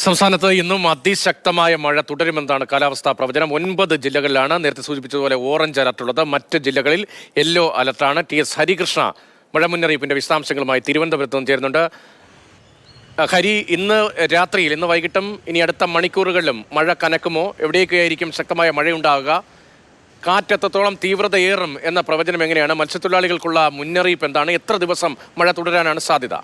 സംസ്ഥാനത്ത് ഇന്നും അതിശക്തമായ മഴ തുടരുമെന്നാണ് കാലാവസ്ഥാ പ്രവചനം. 9 ജില്ലകളിലാണ് നേരത്തെ സൂചിപ്പിച്ചതുപോലെ ഓറഞ്ച് അലർട്ടുള്ളത്. മറ്റ് ജില്ലകളിൽ യെല്ലോ അലർട്ടാണ്. TS ഹരികൃഷ്ണ മഴ മുന്നറിയിപ്പിന്റെ വിശദാംശങ്ങളുമായി തിരുവനന്തപുരത്ത് നിന്ന് ചേരുന്നുണ്ട്. ഹരി, ഇന്ന് വൈകിട്ടും ഇനി അടുത്ത മണിക്കൂറുകളിലും മഴ കനക്കുമോ? എവിടെയൊക്കെയായിരിക്കും ശക്തമായ മഴയുണ്ടാകുക? കാറ്റെത്രത്തോളം തീവ്രതയേറും എന്ന പ്രവചനം എങ്ങനെയാണ്? മത്സ്യത്തൊഴിലാളികൾക്കുള്ള മുന്നറിയിപ്പ് എന്താണ്? എത്ര ദിവസം മഴ തുടരാനാണ് സാധ്യത?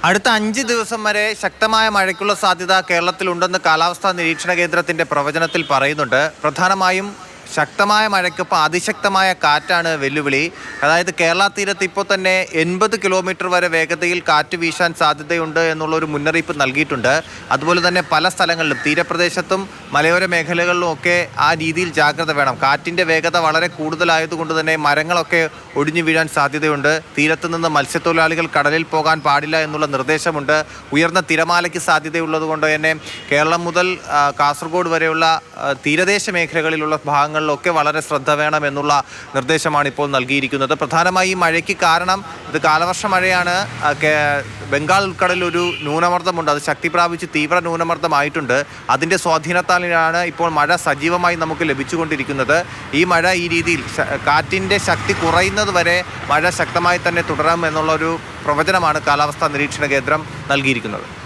അടുത്ത 5 ദിവസം വരെ ശക്തമായ മഴയ്ക്കുള്ള സാധ്യത കേരളത്തിലുണ്ടെന്ന് കാലാവസ്ഥാ നിരീക്ഷണ കേന്ദ്രത്തിൻ്റെ പ്രവചനത്തിൽ പറയുന്നുണ്ട്. പ്രധാനമായും ശക്തമായ മഴയ്ക്കൊപ്പം അതിശക്തമായ കാറ്റാണ് വെല്ലുവിളി. അതായത് കേരള തീരത്ത് ഇപ്പോൾ തന്നെ 80 കിലോമീറ്റർ വരെ വേഗതയിൽ കാറ്റ് വീശാൻ സാധ്യതയുണ്ട് എന്നുള്ളൊരു മുന്നറിയിപ്പ് നൽകിയിട്ടുണ്ട്. അതുപോലെ തന്നെ പല സ്ഥലങ്ങളിലും തീരപ്രദേശത്തും മലയോര മേഖലകളിലും ഒക്കെ ആ രീതിയിൽ ജാഗ്രത വേണം. കാറ്റിൻ്റെ വേഗത വളരെ കൂടുതലായതുകൊണ്ട് തന്നെ മരങ്ങളൊക്കെ ഒടിഞ്ഞു വീഴാൻ സാധ്യതയുണ്ട്. തീരത്ത് നിന്ന് മത്സ്യത്തൊഴിലാളികൾ കടലിൽ പോകാൻ പാടില്ല എന്നുള്ള നിർദ്ദേശമുണ്ട്. ഉയർന്ന തിരമാലയ്ക്ക് സാധ്യതയുള്ളത് കൊണ്ട് തന്നെ കേരളം മുതൽ കാസർഗോഡ് വരെയുള്ള തീരദേശ മേഖലകളിലുള്ള ഭാഗങ്ങളിലൊക്കെ വളരെ ശ്രദ്ധ വേണം എന്നുള്ള നിർദ്ദേശമാണ് ഇപ്പോൾ നൽകിയിരിക്കുന്നത്. പ്രധാനമായി ഈ മഴയ്ക്ക് കാരണം ഇത് കാലവർഷ മഴയാണ്. ബംഗാൾ ഉൾക്കടലിൽ ഒരു ന്യൂനമർദ്ദമുണ്ട്. അത് ശക്തി പ്രാപിച്ച് തീവ്ര ന്യൂനമർദ്ദമായിട്ടുണ്ട്. അതിൻ്റെ സ്വാധീനത്താലാണ് ഇപ്പോൾ മഴ സജീവമായി നമുക്ക് ലഭിച്ചുകൊണ്ടിരിക്കുന്നത്. ഈ മഴ ഈ രീതിയിൽ കാറ്റിൻ്റെ ശക്തി കുറയുന്നത് വരെ മഴ ശക്തമായി തന്നെ തുടരാം എന്നുള്ളൊരു പ്രവചനമാണ് കാലാവസ്ഥാ നിരീക്ഷണ കേന്ദ്രം നൽകിയിരിക്കുന്നത്.